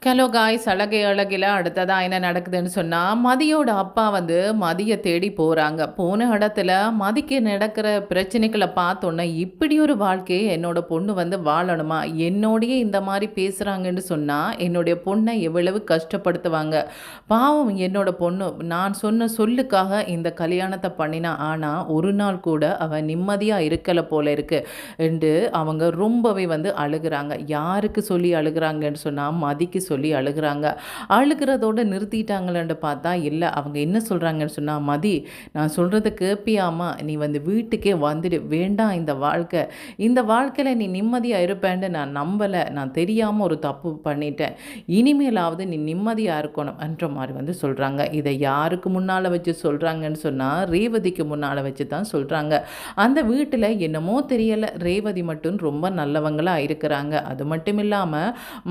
Hello guys, அழகே அழகில அடுத்ததா என்ன நடக்குதுன்னு சொன்னா, மதியோட அப்பா வந்து மதிய தேடி போறாங்க. போன இடத்துல மதிக்கு நடக்கிற பிரச்சனைகள பார்த்தோன்னே, இப்படி ஒரு வாழ்க்கைய என்னோட பொண்ணு வந்து வாழணுமா? என்னோடயே இந்த மாரி பேசுறாங்கன்னு சொன்னா, என்னுடைய பொண்ண எவ்வளவு கஷ்டப்படுத்துவாங்க. பாவம் என்னோட பொண்ணு. நான் சொன்ன சொல்லுக்காக இந்த கல்யாணத்த பண்ணினா. ஆனா, ஒரு நாள் கூட அவ நிம்மதியா இருக்கல போல இருக்கு என்று அவங்க ரொம்பவே வந்து அழுகுறாங்க. யாருக்கு சொல்லி அழுகுறாங்கன்னு சொன்னா, மதிக்கு சொல்லி அழுகுறாங்க. அழுகிறதோட நிறுத்திட்டாங்களான்னு பார்த்தா இல்ல. அவங்க என்ன சொல்றாங்கன்னு சொன்னா, "மதி, நான் சொல்றத கேட்பியாம்மா? நீ வந்து வீட்டுக்கே வந்துடு. வேண்டாம் இந்த வாழ்க்கை. இந்த வாழ்க்கையில நீ நிம்மதியா இருப்பேன்னு நான் நம்பல. நான் தெரியாம ஒரு தப்பு பண்ணிட்டேன். இனிமேலாவது நீ நிம்மதியா இருக்கணும்." என்ற மாரி வந்து சொல்றாங்க. இதை யாருக்கு முன்னால வச்சு சொல்றாங்கன்னு சொன்னா, ரேவதிக்கு முன்னால வச்சு தான் சொல்றாங்க. அந்த வீட்டில என்னமோ தெரியல, ரேவதி மட்டும் ரொம்ப நல்லவங்களா இருக்கிறாங்க. அது மட்டும் இல்லாம,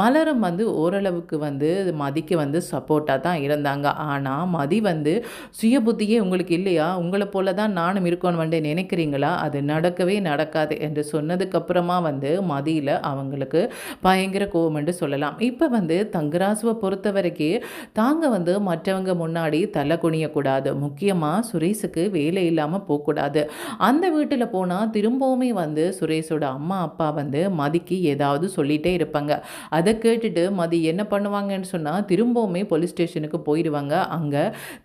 மலரும் வந்து ஓரளவுக்கு வந்து மதிக்கு வந்து சப்போர்ட்டா தான் இருந்தாங்க. ஆனா, மதி வந்து சுய புத்தியே உங்களுக்கு இல்லையா? உங்கள போல தான் நானும் இருக்கணும் வந்து நினைக்கிறீங்களா? அது நடக்கவே நடக்காது என்று சொன்னதுக்கப்புறமா வந்து மதியில அவங்களுக்கு பயங்கர கோவம் என்று சொல்லலாம். இப்ப வந்து தங்கராசுவ பொறுத்தவரைக்கும் தாங்க வந்து மற்றவங்க முன்னாடி தலை குனியக்கூடாது. முக்கியமா சுரேஷுக்கு வேலை இல்லாம போக்கூடாது. அந்த வீட்டில போனா திரும்பவுமே வந்து சுரேஷோட அம்மா, அப்பா வந்து மதிக்கு ஏதாவது சொல்லிட்டே இருப்பாங்க. அத கேட்டுட்டு மதி என்ன பண்ணுவாங்கன்னு சொன்னா, திரும்பவுமே போலீஸ் ஸ்டேஷனுக்கு போயிடுவாங்க. அங்க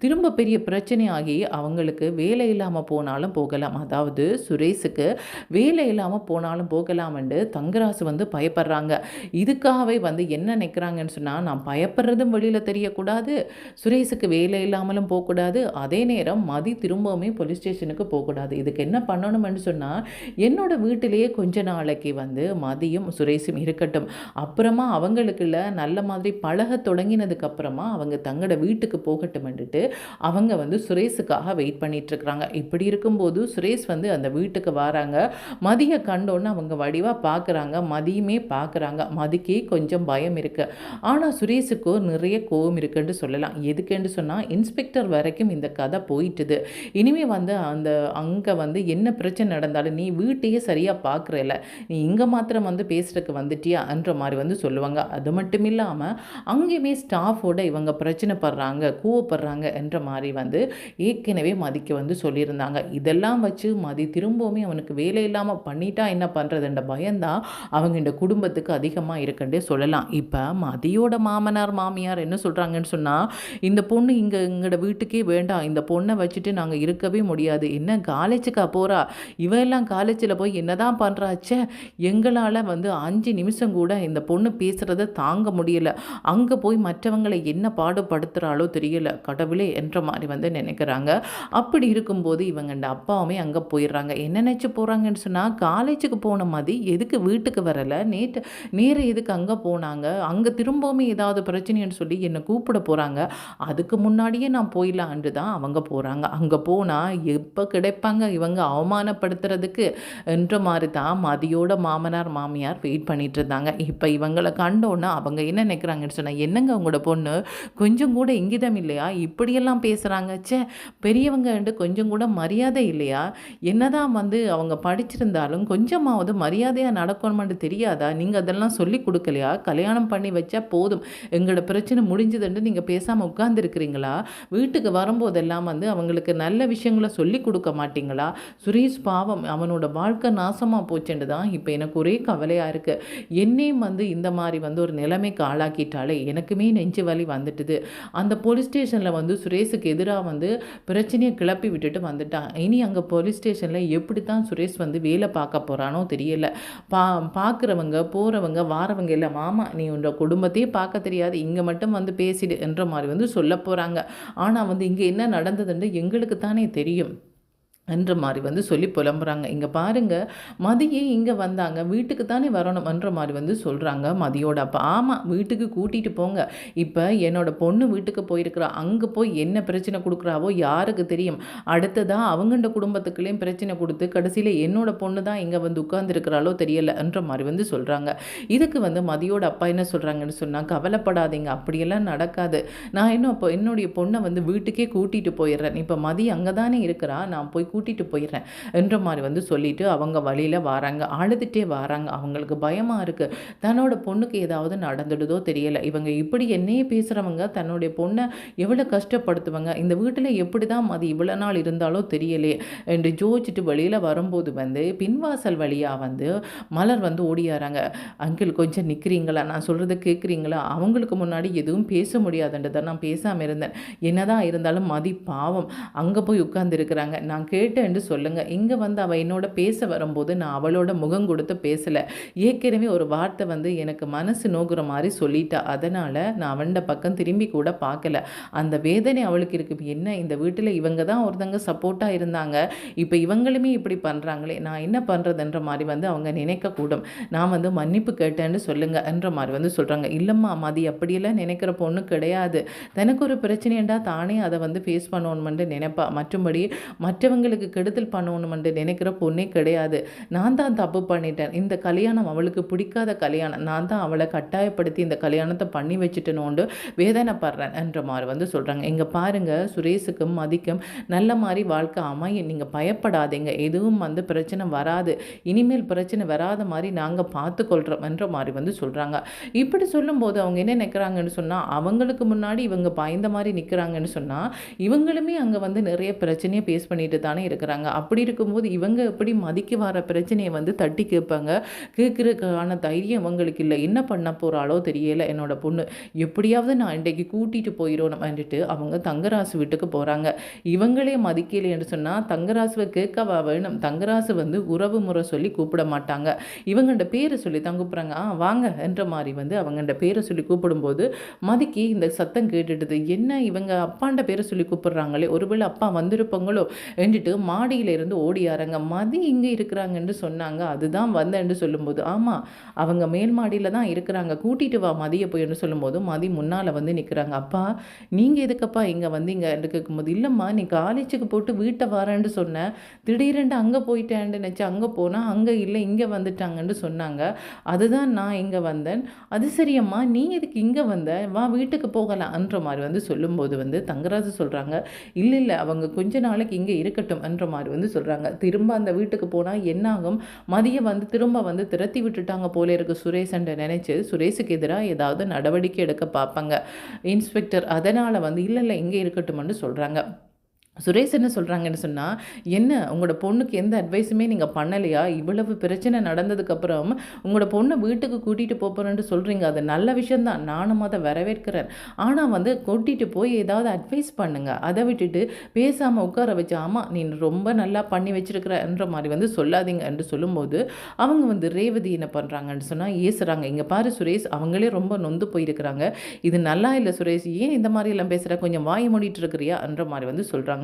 திரும்ப பெரிய பிரச்சனையாகி அவங்களுக்கு வேலை இல்லாம போனாலும் போகலாம். அதாவது சுரேஷுக்கு வேலை இல்லாம போனாலும் போகலாம்ன்னு தங்கராசு வந்து பயப்படுறாங்க. இதுக்காகவே வந்து என்ன நினைக்கிறாங்கன்னு சொன்னா, நான் பயப்படுறதும் வெளியில தெரியக்கூடாது, சுரேஷுக்கு வேலை இல்லாமலும் போகக்கூடாது, அதே நேரம் மதி திரும்பவுமே போலீஸ் ஸ்டேஷனுக்கு போகக்கூடாது. இதுக்கு என்ன பண்ணணும்னு சொன்னா, என்னோட வீட்டிலேயே கொஞ்ச நாளைக்கு வந்து மதியும் சுரேஷும் இருக்கட்டும். அப்புறமா அவங்களுக்குள்ள நல்ல மாதிரி பழக தொடங்கினதுக்கு அப்புறமா அவங்க தங்களோட வீட்டுக்கு போகட்டும்ன்னுட்டு அவங்க வந்து சுரேஷுக்காக வெயிட் பண்ணிட்டு இருக்கிறாங்க. இப்படி இருக்கும்போது சுரேஷ் வந்து அந்த வீட்டுக்கு வராங்க. மதிய கண்டோன்னு அவங்க வடிவா பார்க்குறாங்க. மதியுமே பார்க்குறாங்க. மதிக்கு கொஞ்சம் பயம் இருக்கு. ஆனா சுரேஷுக்கோ நிறைய கோவம் இருக்குன்னு சொல்லலாம். எதுக்குன்னு சொன்னா, இன்ஸ்பெக்டர் வரைக்கும் இந்த கதை போயிட்டுது. இனிமே வந்து அங்க வந்து என்ன பிரச்சனை நடந்தாலும் நீ வீட்டையே சரியா பார்க்குறல்ல, நீ இங்க மாத்திரம் வந்து பேசுறதுக்கு வந்துட்டியா என்ற மாதிரி வந்து சொல்லுவாங்க. அது மட்டும் இல்லாம அங்கேயுமே ஸ்டாஃபோட இவங்க பிரச்சனை படுறாங்க, கோவப்படுறாங்க என்ற மாதிரி வந்து ஏற்கனவே மதிக்கு வந்து சொல்லியிருந்தாங்க. இதெல்லாம் வச்சு மதி திரும்பவுமே அவனுக்கு வேலை இல்லாம பண்ணிட்டா என்ன பண்றதுன்ற பயம்தான் அவங்க இந்த குடும்பத்துக்கு அதிகமா இருக்குன்றே சொல்லலாம். இப்ப மதியோட மாமனார் மாமியார் என்ன சொல்றாங்கன்னு சொன்னா, இந்த பொண்ணு எங்களோட வீட்டுக்கே வேண்டாம், இந்த பொண்ணை வச்சுட்டு நாங்கள் இருக்கவே முடியாது. என்ன காலேஜுக்கா போகிறா? இவெல்லாம் காலேஜில் போய் என்னதான் பண்ணுறாச்சே, எங்களால் வந்து 5 நிமிஷம் கூட இந்த பொண்ணு பேசுகிறத தாங்க முடியல. அங்கே போய் மற்றவங்களை என்ன பாடுபடுத்துகிறாளோ தெரியல, கடவுளே என்ற மாதிரி வந்து நினைக்கிறாங்க. அப்படி இருக்கும்போது இவங்க இந்த அப்பாவுமே அங்கே போயிடுறாங்க. என்ன நினச்சி போகிறாங்கன்னு சொன்னால், காலேஜுக்கு போன மாதிரி எதுக்கு வீட்டுக்கு வரலை, நேர எதுக்கு அங்கே போனாங்க, அங்கே திரும்பவுமே ஏதாவது பிரச்சனைன்னு சொல்லி என்னை கூப்பிட போகிறாங்க, அதுக்கு முன்னாடியே நான் போயிடலான்ட்டு தான் அவங்க போகிறாங்க. அங்கே போனால் எப்போ கிடைப்பாங்க இவங்க அவமானப்படுத்துறதுக்கு என்ற மாதிரி தான் மதியோட மாமனார் மாமியார் வெயிட் பண்ணிட்டு இருந்தாங்க. இப்போ இவங்களை கண்டோன்னா அவங்க என்ன நினைக்கிறாங்கன்னு சொன்னால், என்னங்க உங்களோட பொண்ணு கொஞ்சம் கூட இங்கிதம் இல்லையா, இப்படியெல்லாம் பேசுகிறாங்க, சே பெரியவங்கன்ட்டு கொஞ்சம் கூட மரியாதை இல்லையா, என்னதான் வந்து அவங்க படிச்சிருந்தாலும் கொஞ்சமாவது மரியாதையாக நடக்கணுமென்று தெரியாதா, நீங்கள் அதெல்லாம் சொல்லி கொடுக்கலையா, கல்யாணம் பண்ணி வச்சா போதும் எங்களோட பிரச்சனை முடிஞ்சதுன்ட்டு நீங்கள் பேசாமல் உட்கார்ந்துருக்கிறீங்களா, வீட்டுக்கு வரும்போதெல்லாம் வந்து அவங்களுக்கு நல்ல விஷயங்களை சொல்லி கொடுக்க மாட்டீங்களா. சுரேஷ் பாவம் அவனோட வாழ்க்கை நாசமாக போச்சுன்னு தான் இப்போ எனக்கு ஒரே கவலையாக இருக்குது. என்னையும் வந்து இந்த மாதிரி வந்து ஒரு நிலைமைக்கு ஆளாக்கிட்டாலே எனக்குமே நெஞ்சு வலி வந்துட்டுது. அந்த போலீஸ் ஸ்டேஷனில் வந்து சுரேஷுக்கு எதிராக வந்து பிரச்சனையை கிளப்பி விட்டுட்டு வந்துட்டான். இனி அங்கே போலீஸ் ஸ்டேஷனில் எப்படி தான் சுரேஷ் வந்து வேலை பார்க்க போகிறானோ தெரியல. பார்க்குறவங்க போகிறவங்க வாரவங்க இல்லை, மாமா நீ உன்னோட குடும்பத்தையே பார்க்க தெரியாது, இங்கே மட்டும் வந்து பேசிடு என்ற மாதிரி வந்து சொல்ல போகிறாங்க. ஆனால் வந்து இங்கே என்ன நடந்ததுன்னு எங்களுக்கு தானே தெரியும் என்ற மாதிரி வந்து சொல்லி புலம்புறாங்க. இங்கே பாருங்க, மதியே இங்கே வந்தாங்க, வீட்டுக்கு தானே வரணும் என்ற மாதிரி வந்து சொல்கிறாங்க மதியோட அப்பா. ஆமாம், வீட்டுக்கு கூட்டிகிட்டு போங்க. இப்போ என்னோட பொண்ணு வீட்டுக்கு போயிருக்கிறா, அங்கே போய் என்ன பிரச்சனை கொடுக்குறாவோ யாருக்கு தெரியும். அடுத்ததாக அவங்கண்ட குடும்பத்துக்குள்ளேயும் பிரச்சனை கொடுத்து கடைசியில் என்னோட பொண்ணு தான் இங்கே வந்து உட்கார்ந்துருக்கிறாளோ தெரியல என்ற மாதிரி வந்து சொல்கிறாங்க. இதுக்கு வந்து மதியோட அப்பா என்ன சொல்கிறாங்கன்னு சொன்னால், கவலைப்படாதீங்க, அப்படியெல்லாம் நடக்காது. நான் இன்னும் அப்போ என்னுடைய பொண்ணை வந்து வீட்டுக்கே கூட்டிகிட்டு போயிடுறேன். இப்போ மதி அங்கே தானே இருக்கிறா, நான் போய் கூட்டிகிட்டு போயிடுறேன் என்ற மாதிரி வந்து சொல்லிட்டு அவங்க வழியில் வராங்க. அழுதுகிட்டே வராங்க. அவங்களுக்கு பயமாக இருக்குது. தன்னோட பொண்ணுக்கு ஏதாவது நடந்துடுதோ தெரியலை. இவங்க இப்படி என்னையே பேசுகிறவங்க தன்னுடைய பொண்ணை எவ்வளோ கஷ்டப்படுத்துவாங்க, இந்த வீட்டில் எப்படி தான் அது இவ்வளோ நாள் இருந்தாலோ தெரியலையே என்று ஜோதிச்சுட்டு வெளியில் வரும்போது வந்து பின்வாசல் வழியாக வந்து மலர் வந்து ஓடியாராங்க. அங்கிள் கொஞ்சம் நிற்கிறீங்களா, நான் சொல்கிறத கேட்குறீங்களா? அவங்களுக்கு முன்னாடி எதுவும் பேச முடியாதுன்றதை நான் பேசாமல் இருந்தேன். என்னதான் இருந்தாலும் மதி பாவம் அங்கே போய் உட்கார்ந்துருக்கிறாங்க, நான் கேட்டேன்னு சொல்லுங்கள். இங்கே வந்து அவள் என்னோட பேச வரும்போது நான் அவளோட முகம் கொடுத்து பேசலை. ஏற்கனவே ஒரு வார்த்தை வந்து எனக்கு மனசு நோக்குற மாதிரி சொல்லிட்டா. அதனால் நான் அவன்ட பக்கம் திரும்பி கூட பார்க்கல. அந்த வேதனை அவளுக்கு இருக்குது. என்ன இந்த வீட்டில் இவங்க தான் ஒருத்தங்க சப்போர்ட்டாக இருந்தாங்க, இப்போ இவங்களுமே இப்படி பண்ணுறாங்களே, நான் என்ன பண்ணுறதுன்ற மாதிரி வந்து அவங்க நினைக்கக்கூடும். நான் வந்து மன்னிப்பு கேட்டேன்னு சொல்லுங்கன்ற மாதிரி வந்து சொல்கிறாங்க. இல்லைம்மா மதி அப்படியெல்லாம் நினைக்கிற பொண்ணு கிடையாது. தனக்கு ஒரு பிரச்சனைண்டா தானே அதை வந்து ஃபேஸ் பண்ணணுமென்று நினைப்பா. மற்றபடி மற்றவங்களுக்கு கெடுதல் பண்ணணுமென்று நினைக்கிற பொண்ணே கிடையாது. நான் தான் தப்பு பண்ணிட்டேன். இந்த கல்யாணம் அவளுக்கு பிடிக்காத கல்யாணம். நான் தான் அவளை கட்டாயப்படுத்தி இந்த கல்யாணத்தை பண்ணி வச்சுட்டேனோண்டு வேதனைப்படுறேன் என்ற மாதிரி வந்து சொல்கிறாங்க. இங்கே பாருங்கள், சுரேஷுக்கும் மதிக்கும் நல்ல மாதிரி வாழ்க்கை அமையும். நீங்கள் பயப்படாதீங்க, எதுவும் வந்து பிரச்சனை வராது. இனிமேல் பிரச்சனை வராத மாதிரி நாங்கள் பார்த்துக்கொள்கிறோம் என்ற மாதிரி வந்து சொல்கிறாங்க. இப்படி சொல்லும்போது அவங்க என்ன நினைக்கிறாங்கன்னு சொன்னால், அவங்களுக்கு முன்னாடி இவங்க பாய்ந்த மாதிரி நிற்கிறாங்கன்னு சொன்னால், இவங்களுமே அங்கே வந்து நிறைய பிரச்சனையை ஃபேஸ் பண்ணிட்டு தானே இருக்கிறாங்க. அப்படி இருக்கும்போது இவங்க எப்படி மதிக்க வர பிரச்சனையை வந்து தட்டி கேட்பாங்க? கேட்குறதுக்கான தைரியம் அவங்களுக்கு இல்லை. என்ன பண்ண போகிறாளோ தெரியலை என்னோட பொண்ணு, எப்படியாவது நான் இன்றைக்கு கூட்டிகிட்டு போயிடணும் வந்துட்டு அவங்க தங்கராசு வீட்டுக்கு போகிறாங்க. இவங்களே மதிக்கலை என்று சொன்னால் தங்கராசுவை கேட்கவா வேணும்? தங்கராசு வந்து உறவு முறை சொல்லி கூப்பிட மாட்டாங்க, இவங்கள்ட பேரை சொல்லி தான் கூப்பிட்றாங்க. வாங்க என்ற மாதிரி வந்து அவங்கள்ட பேரை சொல்லி கூப்பிடும்போது மதிக்கு இந்த சத்தம் கேட்டுடுது. என்ன இவங்க அப்பாண்ட பேரை சொல்லி கூப்பிட்றாங்களே, ஒருவேளை அப்பா வந்திருப்பாங்களோ என்றுட்டு மாடியிலிருந்து ஓடியாராங்க. மதி இங்கே இருக்கிறாங்கன்னு சொன்னாங்க, அதுதான் வந்தேன்னு சொல்லும்போது, ஆமாம் அவங்க மேல் மாடியில் தான் இருக்கிறாங்க, கூட்டிகிட்டு வா மதியை போயின்னு சொல்லும்போது மதி முன்னால் வந்து நிற்கிறாங்க. அப்பா நீங்கள் எதுக்கப்பா இங்கே வந்தீங்க என்று கேட்கும்போது, இல்லைம்மா நீ காலேஜுக்கு போட்டு வீட்டை வரேன்னு சொன்னேன், திடீரென்று அங்கே போயிட்டேன்னு நினச்சி அங்கே போனால் அங்கே இல்லை இங்கே வந்துட்டாங்கன்னு சொன்னாங்க, அதுதான் நான் இங்கே வந்தேன். அது சரியம்மா நீ எதுக்கு இங்கே வந்த, வா வீட்டுக்கு போகலாம்ன்ற மாதிரி வந்து சொல்லும்போது வந்து தங்கராஜு சொல்கிறாங்க, இல்லை இல்லை அவங்க கொஞ்ச நாளைக்கு இங்கே இருக்கட்டும் என்ற மாதிரி வந்து சொல்கிறாங்க. திரும்ப அந்த வீட்டுக்கு போனால் என்னாகும், மதியை வந்து திரும்ப வந்து திரட்டி விட்டுட்டாங்க போல இருக்குது சுரேஷன்ட்ட நினச்சி சுரேஷுக்கு எதிராக ஏதாவது நடவடிக்கை எடுக்க பார்ப்பாங்க இன்ஸ்பெக்டர். அதனால் வந்து இல்லை இல்லை இங்கே இருக்கட்டும்னு சொல்கிறாங்க. சுரேஷ் என்ன சொல்கிறாங்கன்னு சொன்னால், என்ன உங்களோட பொண்ணுக்கு எந்த அட்வைஸுமே நீங்கள் பண்ணலையா? இவ்வளவு பிரச்சனை நடந்ததுக்கப்புறம் உங்களோட பொண்ணை வீட்டுக்கு கூட்டிகிட்டு போகிறேன்னு சொல்கிறீங்க, அது நல்ல விஷயந்தான், நானும் அதை வரவேற்கிறேன். ஆனால் வந்து கூட்டிகிட்டு போய் ஏதாவது அட்வைஸ் பண்ணுங்கள், அதை விட்டுட்டு பேசாமல் உட்கார வச்சு ஆமாம் நீ ரொம்ப நல்லா பண்ணி வச்சுருக்கிறன்ற மாதிரி வந்து சொல்லாதீங்க என்று சொல்லும்போது அவங்க வந்து ரேவதி என்ன பண்ணுறாங்கன்னு சொன்னால் ஏசுகிறாங்க. இங்கே பாரு சுரேஷ், அவங்களே ரொம்ப நொந்து போயிருக்கிறாங்க, இது நல்லா இல்லை சுரேஷ், ஏன் இந்த மாதிரி எல்லாம் பேசுகிற, கொஞ்சம் வாய் மூடிட்டு இருக்கிறியா என்ற மாதிரி வந்து சொல்கிறாங்க.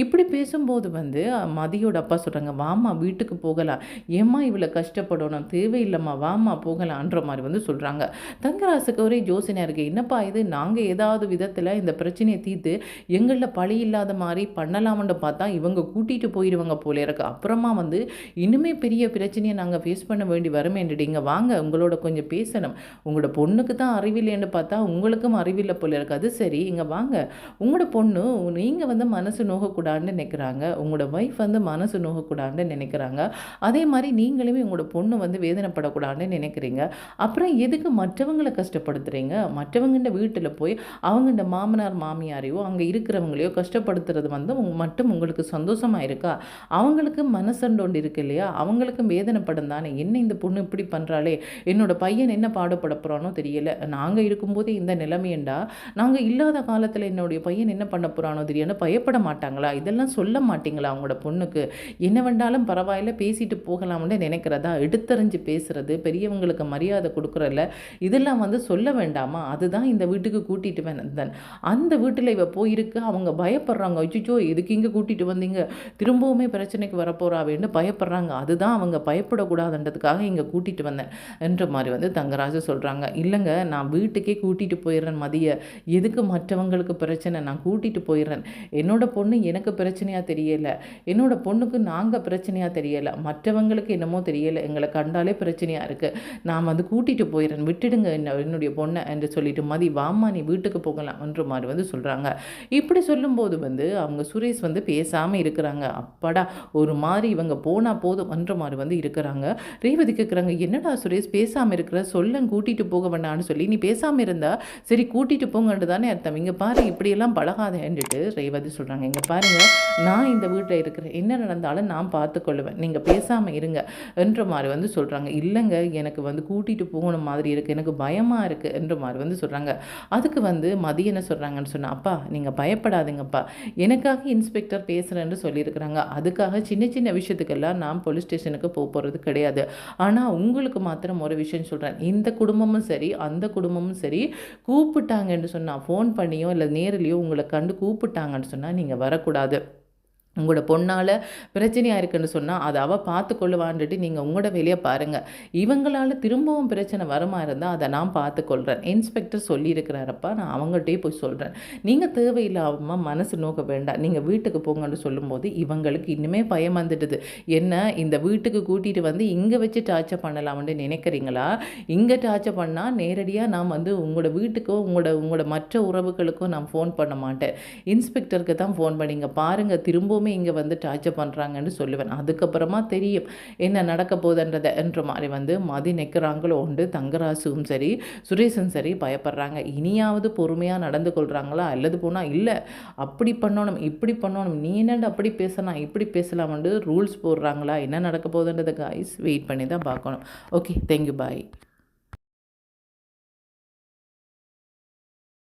இப்படி பேசும்போது வந்து மதியோட அப்பா சொல்கிறாங்க, வாமா வீட்டுக்கு போகலாம், ஏம்மா இவ்வளோ கஷ்டப்படணும், தேவையில்லைம்மா வாமா போகலான்ற மாதிரி வந்து சொல்கிறாங்க. தங்கராசுக்கு ஒரே யோசனையாக இருக்குது, என்னப்பா இது, நாங்கள் ஏதாவது விதத்தில் இந்த பிரச்சனையை தீர்த்து எங்களில் பழி இல்லாத மாதிரி பண்ணலாம்னு பார்த்தா இவங்க கூட்டிகிட்டு போயிடுவாங்க போல இருக்கு. அப்புறமா வந்து இன்னுமே பெரிய பிரச்சனையை நாங்கள் ஃபேஸ் பண்ண வேண்டி வருமேன்டுங்க, வாங்க உங்களோட கொஞ்சம் பேசணும், உங்களோட பொண்ணுக்கு தான் அறிவில்லைன்னு பார்த்தா உங்களுக்கும் அறிவில்லை போல இருக்குது. அது சரி இங்கே வாங்க, உங்களோட பொண்ணு நீங்கள் வந்து மனசு நோகக்கூடாதுன்னு நினைக்கிறாங்க, உங்களோட ஒய்ஃப் வந்து மனசு நோகக்கூடாதுன்னு நினைக்கிறாங்க, அதே மாதிரி நீங்களுமே உங்களோட பொண்ணு வந்து வேதனைப்படக்கூடாதுன்னு நினைக்கிறீங்க, அப்புறம் எதுக்கு மற்றவங்களை கஷ்டப்படுத்துகிறீங்க? மற்றவங்கள்ட வீட்டில் போய் அவங்கள்ட மாமனார் மாமியாரையோ அங்கே இருக்கிறவங்களையோ கஷ்டப்படுத்துறது வந்து மட்டும் உங்களுக்கு சந்தோஷமாக இருக்கா? அவங்களுக்கு மனசண்டோண்டு இருக்கு இல்லையா, அவங்களுக்கும் வேதனைப்படும் தானே, என்ன இந்த பொண்ணு இப்படி பண்ணுறாளே, என்னோட பையன் என்ன பாடுபட போகிறானோ தெரியல, நாங்கள் இருக்கும்போதே இந்த நிலைமையண்டா நாங்கள் இல்லாத காலத்தில் என்னுடைய பையன் என்ன பண்ண போகிறானோ தெரியல, பயப்பட மாட்டாங்களா? இதெல்லாம் சொல்ல மாட்டீங்களா அவங்களோட பொண்ணுக்கு? என்ன வேண்டாலும் பரவாயில்ல பேசிட்டு போகலாம்னு நினைக்கிறதா? எடுத்தறிஞ்சு பேசுறது, பெரியவங்களுக்கு மரியாதை கொடுக்குறல, இதெல்லாம் வந்து சொல்ல வேண்டாமா? அதுதான் இந்த வீட்டுக்கு கூட்டிகிட்டு வந்தேன், அந்த வீட்டில் இவ போயிருக்கு, அவங்க பயப்படுறாங்க, அச்சோ எதுக்கு இங்கே கூட்டிகிட்டு வந்தீங்க, திரும்பவுமே பிரச்சனைக்கு வரப்போறாவேன்னு பயப்படுறாங்க, அதுதான் அவங்க பயப்படக்கூடாதுன்றதுக்காக இங்கே கூட்டிகிட்டு வந்தேன் என்ற மாதிரி வந்து தங்கராஜு சொல்கிறாங்க. இல்லைங்க நான் வீட்டுக்கே கூட்டிகிட்டு போயிடுறேன் மதிய, எதுக்கு மற்றவங்களுக்கு பிரச்சனை, நான் கூட்டிகிட்டு போயிடுறேன், என்னோட பொண்ணு எனக்கு பிரச்சனையாக தெரியலை, என்னோட பொண்ணுக்கு நாங்கள் பிரச்சனையாக தெரியலை, மற்றவங்களுக்கு என்னமோ தெரியலை, எங்களை கண்டாலே பிரச்சனையாக இருக்குது, நான் வந்து கூட்டிகிட்டு போயிடுறேன், விட்டுடுங்க என்னுடைய பொண்ணை என்று சொல்லிட்டு மதி வாம்மா நீ வீட்டுக்கு போகலாம் என்ற மாதிரி வந்து சொல்கிறாங்க. இப்படி சொல்லும்போது வந்து அவங்க சுரேஷ் வந்து பேசாமல் இருக்கிறாங்க. அப்பாடா ஒரு மாதிரி இவங்க போனால் போதும் என்ற மாதிரி வந்து இருக்கிறாங்க. ரேவதி கேட்குறாங்க, என்னடா சுரேஷ் பேசாமல் இருக்கிற, சொல்ல கூட்டிகிட்டு போக வேண்டாம்னு சொல்லி, நீ பேசாமல் இருந்தா சரி கூட்டிகிட்டு போங்கன்ட்டு தானே அர்த்தம், இங்கே பாரு இப்படியெல்லாம் பழகாதேன்ட்டு ரேவதி சொல்கிறாங்க. இங்கே பாருங்கள் நான் இந்த வீட்டில் இருக்கிறேன், என்ன நடந்தாலும் நான் பார்த்துக்கொள்ளுவேன், நீங்கள் பேசாமல் இருங்க என்ற மாதிரி வந்து சொல்கிறாங்க. இல்லைங்க எனக்கு வந்து கூட்டிகிட்டு போகணும் மாதிரி இருக்குது, எனக்கு பயமாக இருக்குது என்ற மாதிரி வந்து சொல்கிறாங்க. அதுக்கு வந்து மதி என்ன சொல்கிறாங்கன்னு சொன்னால், அப்பா நீங்கள் பயப்படாதீங்கப்பா, எனக்காக இன்ஸ்பெக்டர் பேசுகிறேன்னு சொல்லியிருக்கிறாங்க, அதுக்காக சின்ன சின்ன விஷயத்துக்கெல்லாம் நான் போலீஸ் ஸ்டேஷனுக்கு போகிறது கிடையாது. ஆனால் உங்களுக்கு மாத்திரம் ஒரு விஷயம் சொல்கிறேன், இந்த குடும்பமும் சரி அந்த குடும்பமும் சரி கூப்பிட்டாங்கன்னு சொன்னால், ஃபோன் பண்ணியோ இல்லை நேரிலையோ உங்களை கண்டு கூப்பிட்டாங்கன்னு சொன்னால் நீங்கள் வரக்கூடாது. உங்களோட பொண்ணால் பிரச்சனையாக இருக்குன்னு சொன்னால் அதை அவள் பார்த்து கொள்ளுவான்ட்டு நீங்கள் உங்களோட வேலையை பாருங்கள். இவங்களால் திரும்பவும் பிரச்சனை வரமா இருந்தால் அதை நான் பார்த்துக்கொள்கிறேன், இன்ஸ்பெக்டர் சொல்லியிருக்கிறாரப்பா, நான் அவங்கள்ட்டே போய் சொல்கிறேன், நீங்கள் தேவையில்லாமல் மனசு நோக்க வேண்டாம், நீங்கள் வீட்டுக்கு போங்கன்னு சொல்லும்போது இவங்களுக்கு இன்னுமே பயம் வந்துடுது. என்ன இந்த வீட்டுக்கு கூட்டிகிட்டு வந்து இங்கே வச்சு டார்ச்சர் பண்ணலாம்னு நினைக்கிறீங்களா? இங்கே டார்ச்சர் பண்ணால் நேரடியாக நான் வந்து உங்களோட வீட்டுக்கோ உங்களோட மற்ற உறவுகளுக்கோ நான் ஃபோன் பண்ண மாட்டேன், இன்ஸ்பெக்டருக்கு தான் ஃபோன் பண்ணிங்க பாருங்கள், திரும்பவுமே இங்கே வந்து டார்ச்சர் பண்ணுறாங்கன்னு சொல்லுவேன், அதுக்கப்புறமா தெரியும் என்ன நடக்க போகுதுன்றதை என்ற மாதிரி வந்து மதி நிற்கிறாங்களோ உண்டு. தங்கராசும் சரி சுரேஷும் சரி பயப்படுறாங்க. இனியாவது பொறுமையாக நடந்து கொள்கிறாங்களா, அல்லது போனால் இல்லை அப்படி பண்ணணும் இப்படி பண்ணணும், நீ என்னண்டு அப்படி பேசலாம் இப்படி பேசலாம்னு ரூல்ஸ் போடுறாங்களா, என்ன நடக்க போகுதுன்றதை காய்ஸ் வெயிட் பண்ணி தான் பார்க்கணும். ஓகே, தேங்க்யூ, பாய்.